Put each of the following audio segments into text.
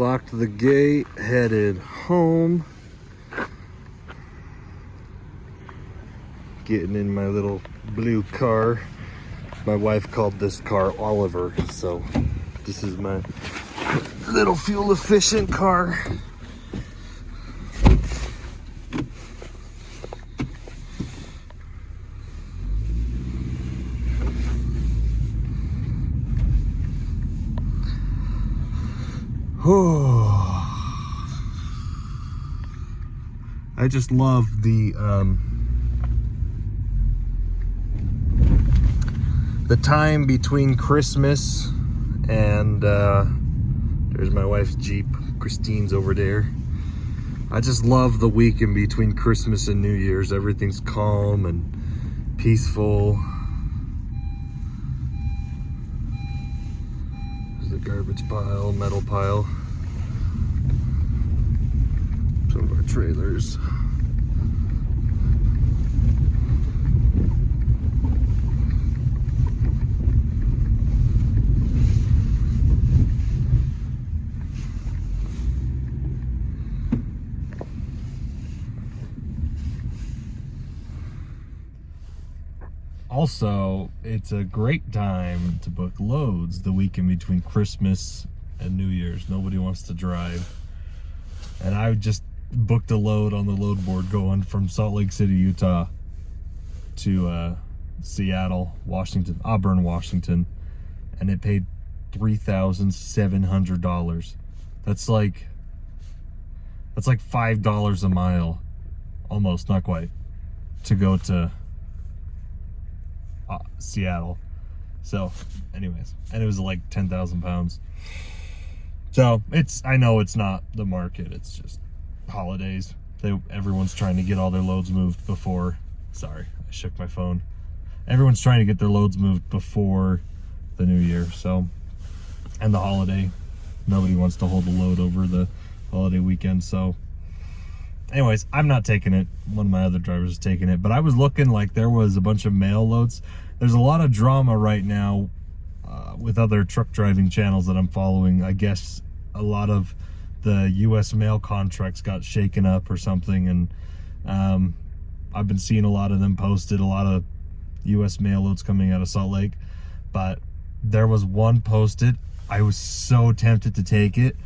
Locked the gate, headed home. Getting in my little blue car. My wife called this car Oliver, so this is my little fuel efficient car. I just love the time between Christmas and there's my wife's Jeep. Christine's over there. I just love the week in between Christmas and New Year's. Everything's calm and peaceful. There's the garbage pile, metal pile. Some of our trailers. Also, it's a great time to book loads the week in between Christmas and New Year's. Nobody wants to drive. And I just booked a load on the load board going from Salt Lake City, Utah to Seattle, Washington, Auburn, Washington. And it paid $3,700. That's like $5 a mile, almost, not quite, to go to Seattle. So anyways, and it was like 10,000 pounds. So I know it's not the market, it's just holidays. Everyone's trying to get all their loads moved before, sorry, I shook my phone. Everyone's trying to get their loads moved before the new year, so, and the holiday. Nobody wants to hold the load over the holiday weekend, so anyways, I'm not taking it. One of my other drivers is taking it, but I was looking like there was a bunch of mail loads. There's a lot of drama right now with other truck driving channels that I'm following. I guess a lot of the U.S. mail contracts got shaken up or something, and I've been seeing a lot of them posted, a lot of U.S. mail loads coming out of Salt Lake, but there was one posted. I was so tempted to take it.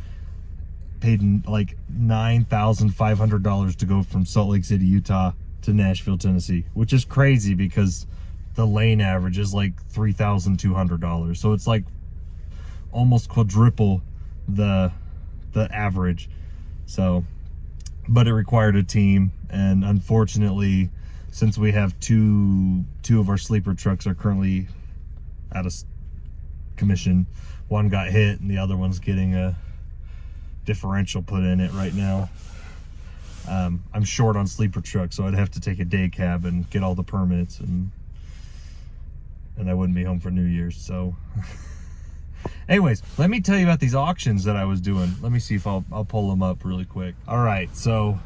Paid like $9,500 to go from Salt Lake City, Utah to Nashville, Tennessee, which is crazy because the lane average is like $3,200. So it's like almost quadruple the average. So, but it required a team, and unfortunately, since we have two of our sleeper trucks are currently out of commission, one got hit and the other one's getting a differential put in it right now. I'm short on sleeper trucks, so I'd have to take a day cab and get all the permits, and I wouldn't be home for New Year's. So anyways, let me tell you about these auctions that I was doing. Let me see if I'll pull them up really quick. All right, so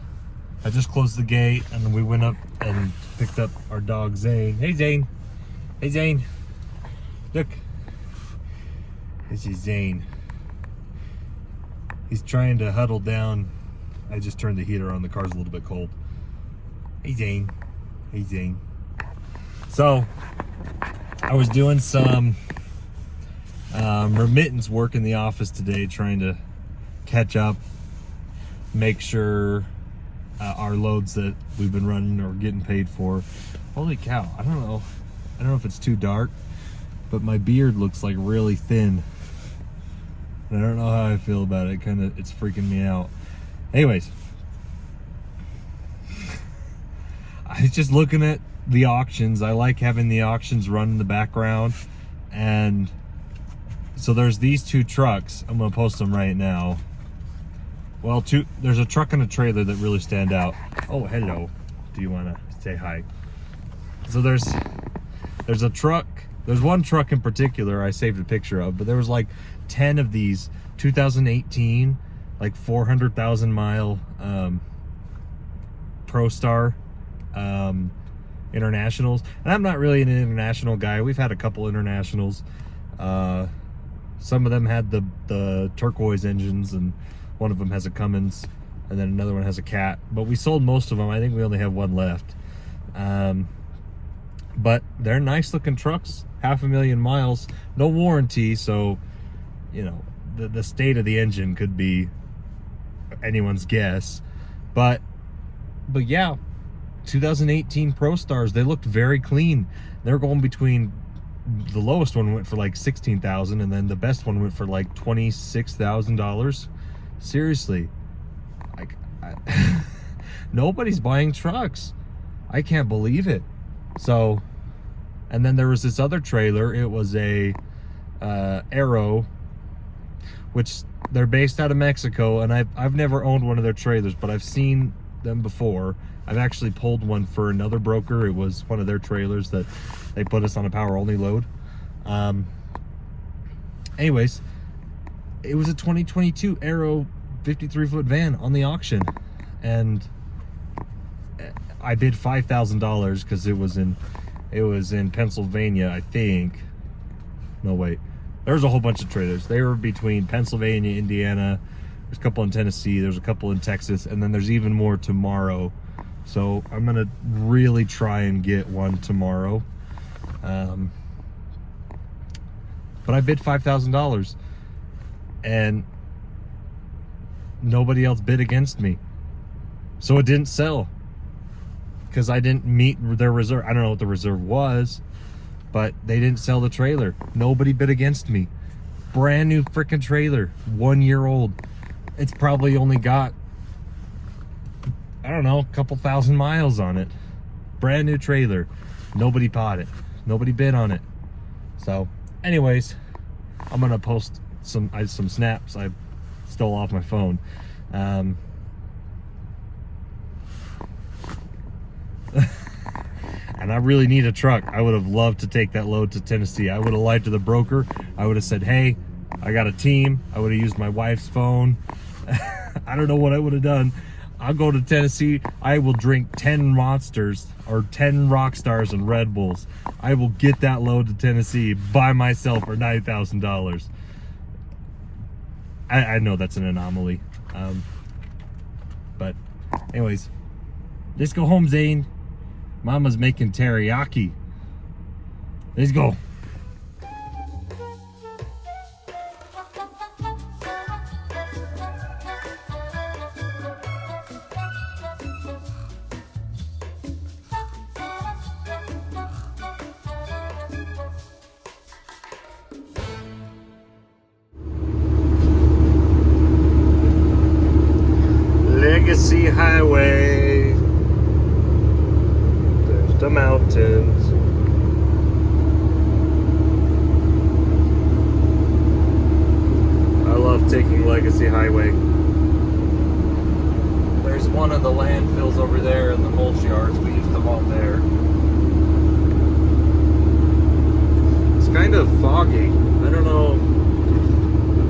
I just closed the gate and we went up and picked up our dog Zane. Hey Zane. Hey Zane. Look. This is Zane. He's trying to huddle down. I just turned the heater on. The car's a little bit cold. Hey Zane. Hey Zane. So I was doing some remittance work in the office today, trying to catch up, make sure our loads that we've been running are getting paid for. Holy cow, I don't know if it's too dark, but my beard looks like really thin. And I don't know how I feel about it. It's freaking me out. Anyways, I was just looking at the auctions. I like having the auctions run in the background. And so there's these two trucks. I'm gonna post them right now. Well, there's a truck and a trailer that really stand out. Oh, hello. Do you wanna say hi? So there's a truck. There's one truck in particular I saved a picture of, but there was like 10 of these 2018, like 400,000 mile ProStar internationals. And I'm not really an international guy. We've had a couple internationals. Some of them had the turquoise engines, and One of them has a Cummins, and then another one has a Cat. But we sold most of them. I think we only have one left. But they're nice looking trucks, 500,000 miles, no warranty, so you know the state of the engine could be anyone's guess. But yeah, 2018 Pro Stars, they looked very clean. They're going between, the lowest one went for like $16,000, and then the best one went for like $26,000. Seriously, like nobody's buying trucks. I can't believe it. So, and then there was this other trailer. It was a Arrow, which they're based out of Mexico, and I've never owned one of their trailers, but I've seen them before. I've actually pulled one for another broker. It was one of their trailers that they put us on a power only load. Anyways, it was a 2022 Arrow 53-foot van on the auction, and I bid $5,000 because it was in Pennsylvania, I think. No, wait. There's a whole bunch of trailers. They were between Pennsylvania, Indiana. There's a couple in Tennessee. There's a couple in Texas, and then there's even more tomorrow. So I'm gonna really try and get one tomorrow. But I bid $5,000, and nobody else bid against me, so it didn't sell because I didn't meet their reserve. I don't know what the reserve was, but they didn't sell the trailer. Nobody bid against me. Brand new freaking trailer, 1 year old. It's probably only got, I don't know, a couple thousand miles on it. Brand new trailer. Nobody bought it. Nobody bid on it. So anyways, I'm gonna post some snaps I stole off my phone. And I really need a truck. I would have loved to take that load to Tennessee. I would have lied to the broker. I would have said, hey, I got a team. I would have used my wife's phone. I don't know what I would have done. I'll go to Tennessee. I will drink 10 Monsters or 10 Rockstars and Red Bulls. I will get that load to Tennessee by myself for $9,000. I know that's an anomaly. But anyways, let's go home, Zane. Mama's making teriyaki. Let's go. Legacy Highway. There's the mountains. I love taking Legacy Highway. There's one of the landfills over there in the mulch yards. We used them all there. It's kind of foggy. I don't know.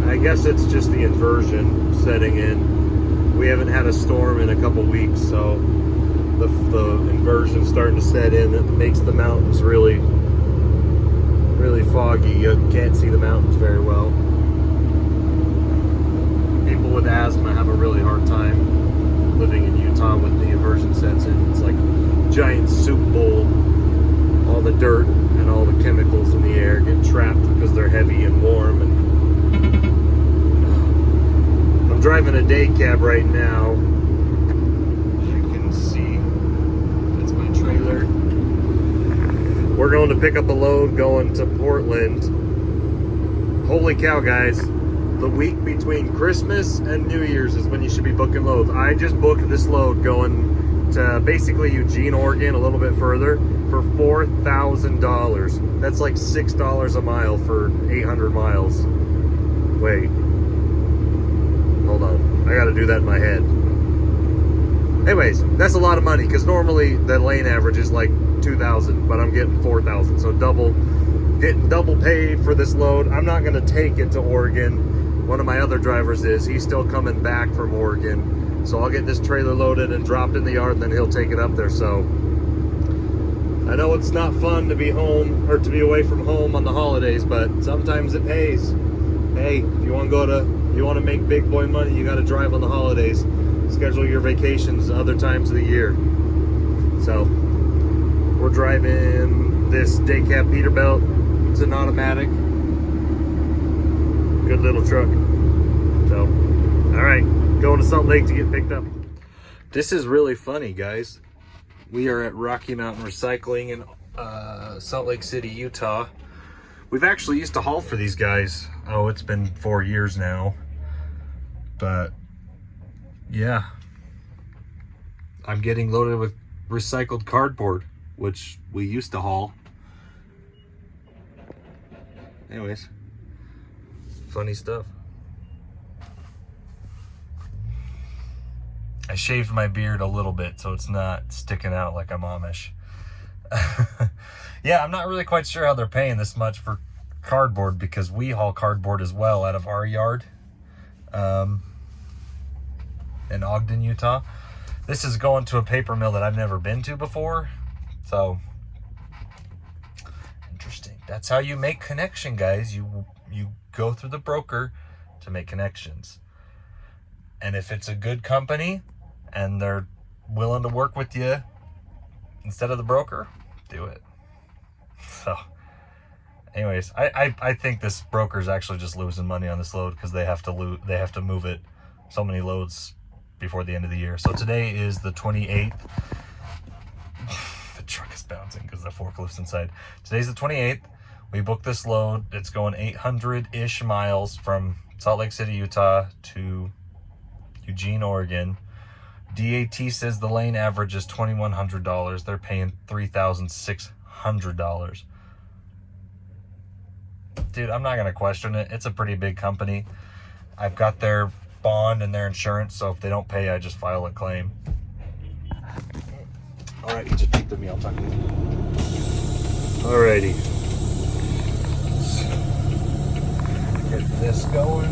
I guess it's just the inversion setting in. We haven't had a storm in a couple weeks, so the inversion's starting to set in. It makes the mountains really foggy. You can't see the mountains very well. People with asthma have a really hard time living in Utah when the inversion sets in. It's like a giant soup bowl. All the dirt and all the chemicals in the air get trapped because they're heavy and warm. And I'm driving a day cab right now. As you can see, that's my trailer. We're going to pick up a load going to Portland. Holy cow, guys. The week between Christmas and New Year's is when you should be booking loads. I just booked this load going to basically Eugene, Oregon, a little bit further, for $4,000. That's like $6 a mile for 800 miles. Wait. Hold on, I gotta do that in my head. Anyways, that's a lot of money because normally the lane average is like 2,000, but I'm getting 4,000, so getting double pay for this load. I'm not gonna take it to Oregon. One of my other drivers is. He's still coming back from Oregon, so I'll get this trailer loaded and dropped in the yard, and then he'll take it up there. So I know it's not fun to be home or to be away from home on the holidays, but sometimes it pays. Hey, if you want to go to You want to make big boy money, you got to drive on the holidays. Schedule your vacations other times of the year. So we're driving this day cab Peterbilt. It's an automatic. Good little truck. So, all right, going to Salt Lake to get picked up. This is really funny, guys. We are at Rocky Mountain Recycling in Salt Lake City, Utah. We've actually used to haul for these guys. Oh, it's been 4 years now. But yeah, I'm getting loaded with recycled cardboard, which we used to haul. Anyways, funny stuff. I shaved my beard a little bit so it's not sticking out like I'm Amish. Yeah, I'm not really quite sure how they're paying this much for cardboard, because we haul cardboard as well out of our yard in Ogden, Utah. This is going to a paper mill that I've never been to before. So, interesting. That's how you make connection, guys. You go through the broker to make connections. And if it's a good company and they're willing to work with you instead of the broker, do it. So anyways, I think this broker's actually just losing money on this load because they have to move it so many loads before the end of the year. So today is the 28th. The truck is bouncing because the forklift's inside. Today's the 28th. We booked this load. It's going 800-ish miles from Salt Lake City, Utah to Eugene, Oregon. DAT says the lane average is $2,100. They're paying $3,600. Dude, I'm not going to question it. It's a pretty big company. I've got their bond and their insurance, so if they don't pay, I just file a claim. All right, you just peeked at me. I'll talk to you. All righty. Let's get this going.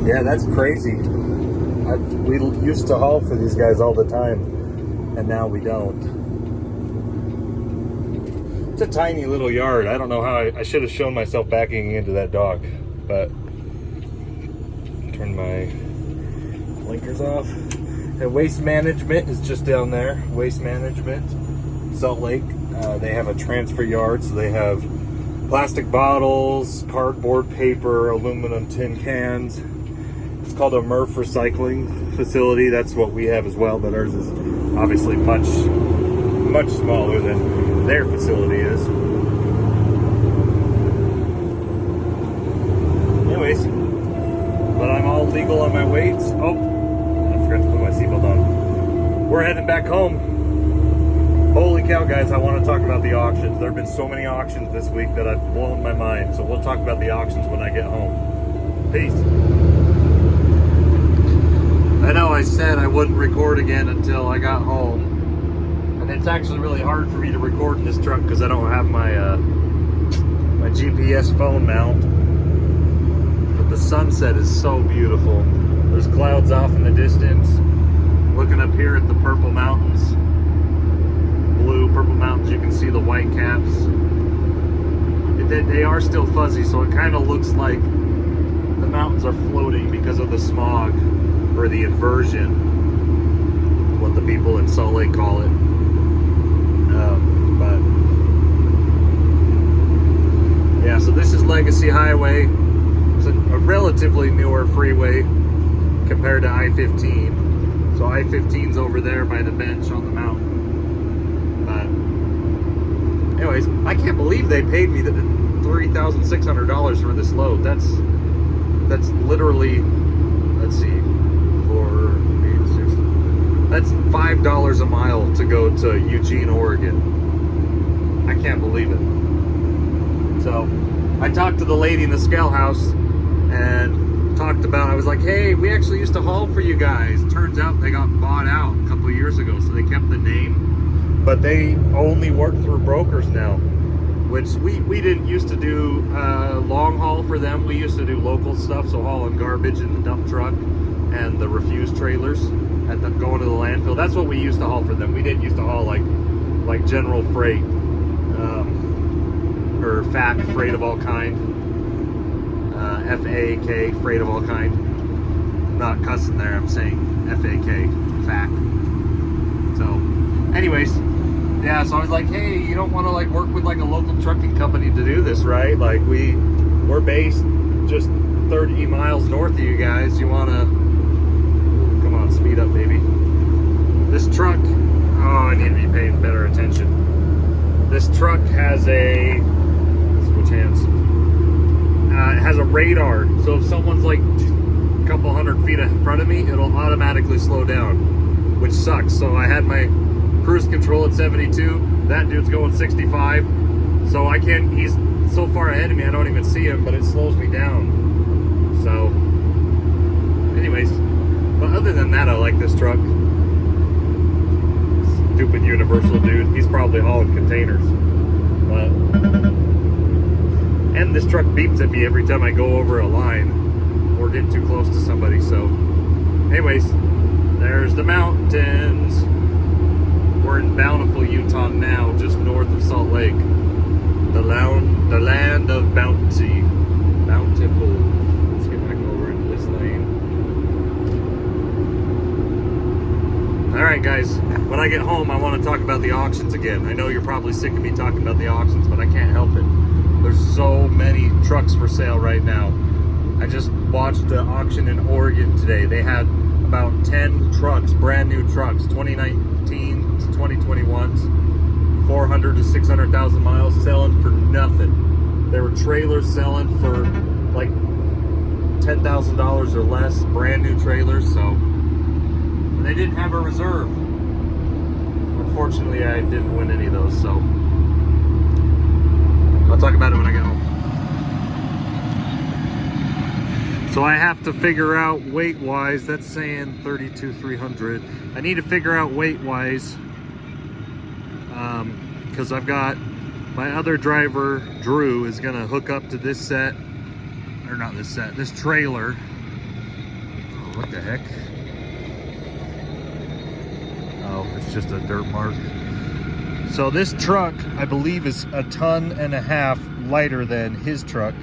Yeah, that's crazy. We used to haul for these guys all the time, and now we don't. It's a tiny little yard. I don't know how I should have shown myself backing into that dock, but turn my blinkers off. And waste management is just down there. Waste management, Salt Lake. They have a transfer yard, so they have plastic bottles, cardboard, paper, aluminum tin cans. It's called a MRF recycling facility. That's what we have as well, but ours is obviously much smaller than their facility is. Anyways, but I'm all legal on my weights. Oh, I forgot to put my seatbelt on. We're heading back home. Holy cow, guys, I want to talk about the auctions. There have been so many auctions this week that I've blown my mind. So we'll talk about the auctions when I get home. Peace. I know I said I wouldn't record again until I got home. And it's actually really hard for me to record in this truck because I don't have my my GPS phone mount. But the sunset is so beautiful. There's clouds off in the distance. Looking up here at the purple mountains. Blue, purple mountains, you can see the white caps. They are still fuzzy, so it kind of looks like the mountains are floating because of the smog, or the inversion, what the people in Salt Lake call it. But yeah, so this is Legacy Highway. It's a relatively newer freeway compared to I-15. So I-15's over there by the bench on the mountain. But anyways, I can't believe they paid me the $3,600 for this load. That's literally, let's see, that's $5 a mile to go to Eugene, Oregon. I can't believe it. So I talked to the lady in the scale house and talked about, I was like, hey, we actually used to haul for you guys. Turns out they got bought out a couple of years ago, so they kept the name, but they only work through brokers now, which we didn't used to do long haul for them. We used to do local stuff, so hauling garbage in the dump truck and the refuse trailers at the going to the landfill. That's what we used to haul for them. We didn't used to haul like like general freight, or FAC, freight of all kind, FAK, freight of all kind. I'm not cussing there, I'm saying FAK, FAC. So, anyways, yeah, so I was like, hey, you don't want to like work with like a local trucking company to do this, right? Like we're based just 30 miles north of you guys. You want to, come on, speed up, baby. This truck, oh, I need to be paying better attention. This truck has a, switch hands. It has a radar, so if someone's like a couple hundred feet in front of me, it'll automatically slow down, which sucks. So I had my cruise control at 72. That dude's going 65. So I can't, he's so far ahead of me, I don't even see him, but it slows me down. So, anyways, but other than that, I like this truck. Stupid Universal dude. He's probably hauling containers. But, and this truck beeps at me every time I go over a line or get too close to somebody. So, anyways, there's the mountains. We're in Bountiful, Utah now, just north of Salt Lake. The land of bounty. Bountiful. Let's get back over into this lane. Alright guys, when I get home I want to talk about the auctions again. I know you're probably sick of me talking about the auctions, but I can't help it. There's so many trucks for sale right now. I just watched the auction in Oregon today. They had about 10 trucks, brand new trucks, 2019 to 2021s, 400 to 600,000 miles, selling for nothing. There were trailers selling for like $10,000 or less, brand new trailers. So they didn't have a reserve. Unfortunately, I didn't win any of those, so I'll talk about it when I get home. So I have to figure out weight-wise, that's saying 32,300. I need to figure out weight-wise, because I've got my other driver, Drew, is gonna hook up to this set, or not this set, this trailer. Oh, what the heck? Oh, it's just a dirt mark. So this truck, I believe, is 1.5 tons lighter than his truck.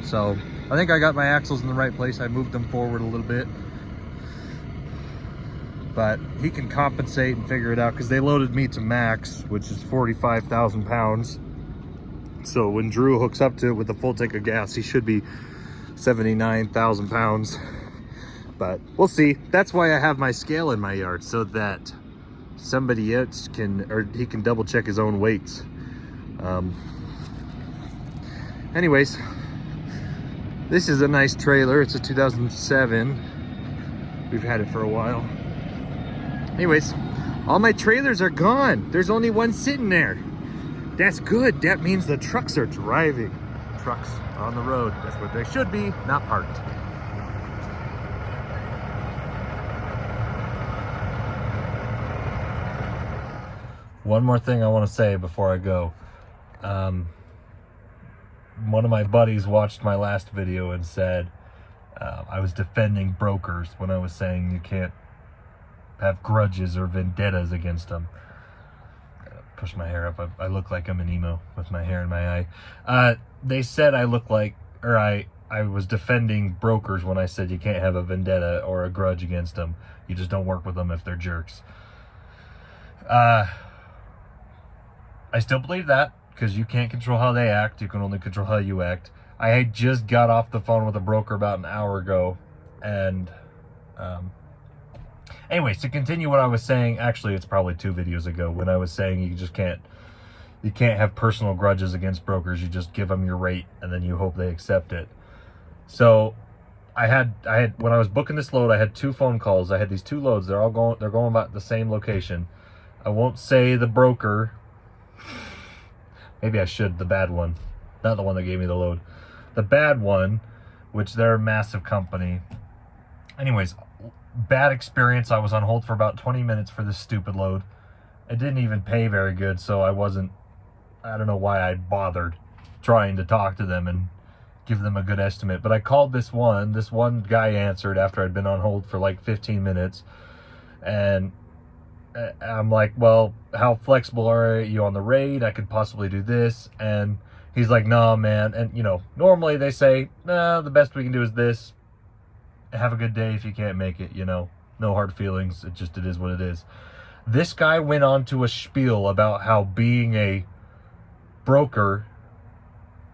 So I think I got my axles in the right place. I moved them forward a little bit. But he can compensate and figure it out, because they loaded me to max, which is 45,000 pounds. So when Drew hooks up to it with a full tank of gas, he should be 79,000 pounds. But we'll see. That's why I have my scale in my yard, so that somebody else can, or he can double check his own weights. Anyways, this is a nice trailer. It's a 2007. We've had it for a while. Anyways, all my trailers are gone. There's only one sitting there. That's good. That means the trucks are driving. Trucks on the road. That's what they should be, not parked. One more thing I want to say before I go. One of my buddies watched my last video and said I was defending brokers when I was saying you can't have grudges or vendettas against them. Push my hair up. I look like I'm an emo with my hair in my eye. They said I look like, or I was defending brokers when I said you can't have a vendetta or a grudge against them. You just don't work with them if they're jerks. I still believe that, because you can't control how they act. You can only control how you act. I had just got off the phone with a broker about an hour ago, and anyways, to continue what I was saying, actually it's probably 2 videos ago, when I was saying you can't have personal grudges against brokers. You just give them your rate and then you hope they accept it. So I had when I was booking this load, I had 2 phone calls. I had these 2 loads. They're going about the same location. I won't say the broker. Maybe I should. The bad one, not the one that gave me the load. The bad one, which they're a massive company. Anyways, bad experience. I was on hold for about 20 minutes for this stupid load. It didn't even pay very good, so I don't know why I bothered trying to talk to them and give them a good estimate. But I called this one guy answered after I'd been on hold for like 15 minutes, and I'm like, well, how flexible are you on the rate? I could possibly do this. And he's like, no, man. And, normally they say, nah, the best we can do is this. Have a good day if you can't make it, No hard feelings. It is what it is. This guy went on to a spiel about how being a broker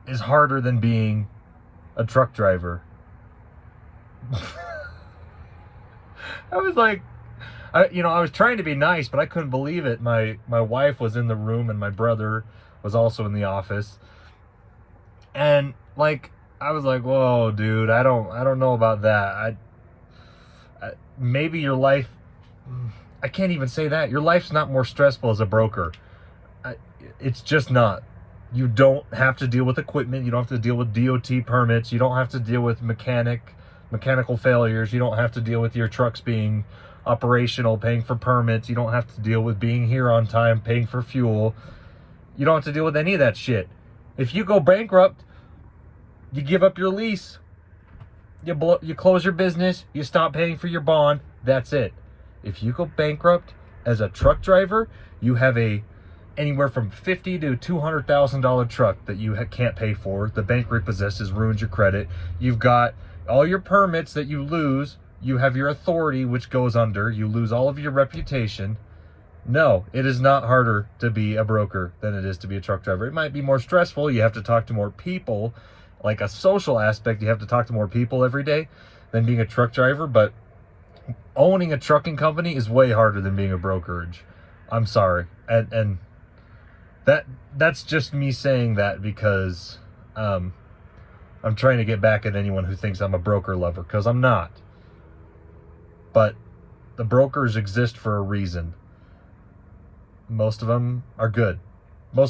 is harder than being a truck driver. I was like, I was trying to be nice, but I couldn't believe it. My wife was in the room and my brother was also in the office. And I was like, whoa, dude, I don't know about that. Maybe your life, I can't even say that. Your life's not more stressful as a broker. It's just not. You don't have to deal with equipment. You don't have to deal with DOT permits. You don't have to deal with mechanical failures. You don't have to deal with your trucks being operational, paying for permits. You don't have to deal with being here on time, paying for fuel. You don't have to deal with any of that shit. If you go bankrupt, you give up your lease, you close your business, you stop paying for your bond. That's it. If you go bankrupt as a truck driver, you have anywhere from $50,000 to $200,000 truck that you can't pay for. The bank repossesses, ruins your credit. You've got all your permits that you lose. You have your authority, which goes under. You lose all of your reputation. No, it is not harder to be a broker than it is to be a truck driver. It might be more stressful. You have to talk to more people. Like a social aspect, you have to talk to more people every day than being a truck driver. But owning a trucking company is way harder than being a brokerage. I'm sorry. And that's just me saying that because I'm trying to get back at anyone who thinks I'm a broker lover, because I'm not. But the brokers exist for a reason. Most of them are good. But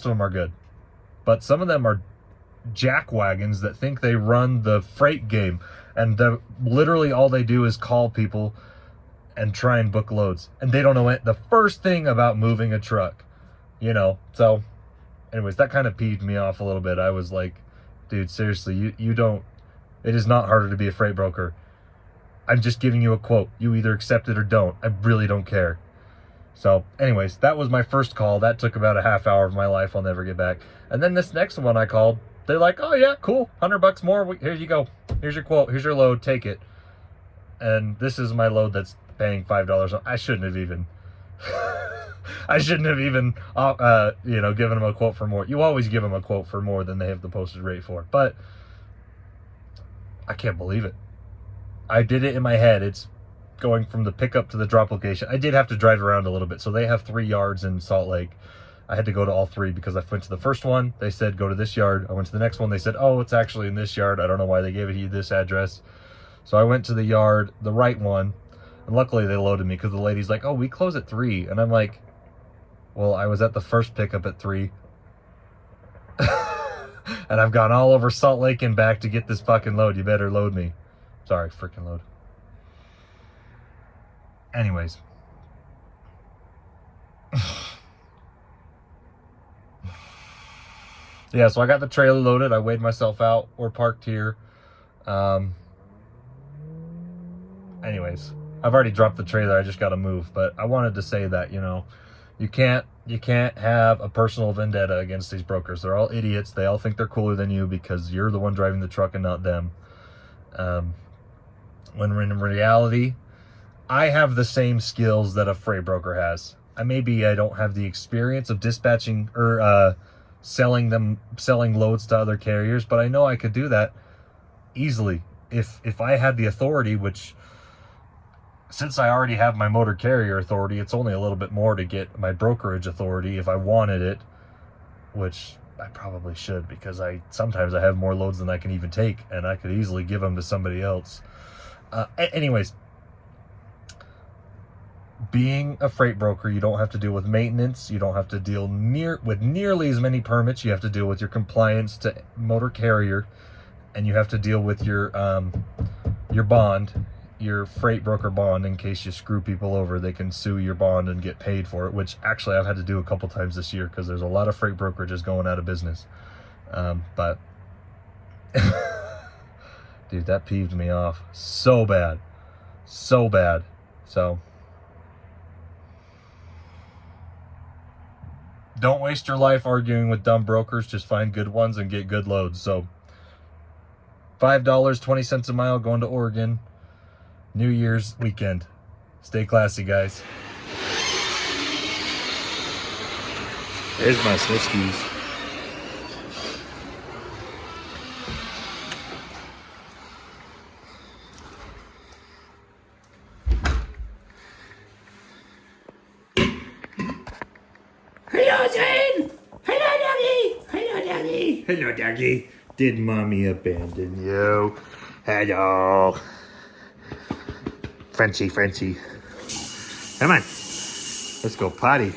some of them are jackwagons that think they run the freight game, and literally all they do is call people and try and book loads, and they don't know the first thing about moving a truck. So anyways, that kind of peeved me off a little bit. I was like, dude, seriously, you don't, it is not harder to be a freight broker. I'm just giving you a quote. You either accept it or don't. I really don't care. So anyways, that was my first call. That took about a half hour of my life I'll never get back. And then this next one I called, they're like, oh yeah, cool, $100 more. Here you go. Here's your quote. Here's your load. Take it. And this is my load that's paying $5. I shouldn't have even given them a quote for more. You always give them a quote for more than they have the posted rate for. But I can't believe it. I did it in my head. It's going from the pickup to the drop location. I did have to drive around a little bit. So they have 3 yards in Salt Lake. I had to go to all 3 because I went to the first one. They said, go to this yard. I went to the next one. They said, oh, it's actually in this yard. I don't know why they gave it to you this address. So I went to the yard, the right one. And luckily they loaded me because the lady's like, oh, we close at 3. And I'm like, well, I was at the first pickup at 3. And I've gone all over Salt Lake and back to get this fucking load. You better load me. Sorry, freaking load. Anyways. Yeah, so I got the trailer loaded. I weighed myself out. We're parked here. Anyways, I've already dropped the trailer. I just got to move. But I wanted to say that, you can't have a personal vendetta against these brokers. They're all idiots. They all think they're cooler than you because you're the one driving the truck and not them. When in reality, I have the same skills that a freight broker has. I don't have the experience of dispatching or selling loads to other carriers, but I know I could do that easily if I had the authority, which since I already have my motor carrier authority, it's only a little bit more to get my brokerage authority if I wanted it, which I probably should, because sometimes I have more loads than I can even take, and I could easily give them to somebody else. Anyways, being a freight broker, you don't have to deal with maintenance. You don't have to deal with nearly as many permits. You have to deal with your compliance to motor carrier, and you have to deal with your bond, your freight broker bond. In case you screw people over, they can sue your bond and get paid for it, which actually I've had to do a couple times this year because there's a lot of freight brokerages going out of business. But dude, that peeved me off so bad. So don't waste your life arguing with dumb brokers. Just find good ones and get good loads. So $5, 20 cents a mile going to Oregon. New Year's weekend. Stay classy, guys. There's my Sniskies. Hello, Jane! Hello, Doggy! Hello, Doggy! Hello, Doggy. Did mommy abandon you? Hello. Frenchie. Come on. Let's go potty.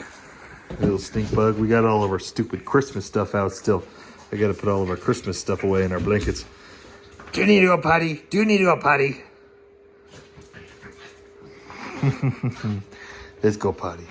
Little stink bug. We got all of our stupid Christmas stuff out still. I gotta put all of our Christmas stuff away in our blankets. Do you need to go potty? Let's go potty.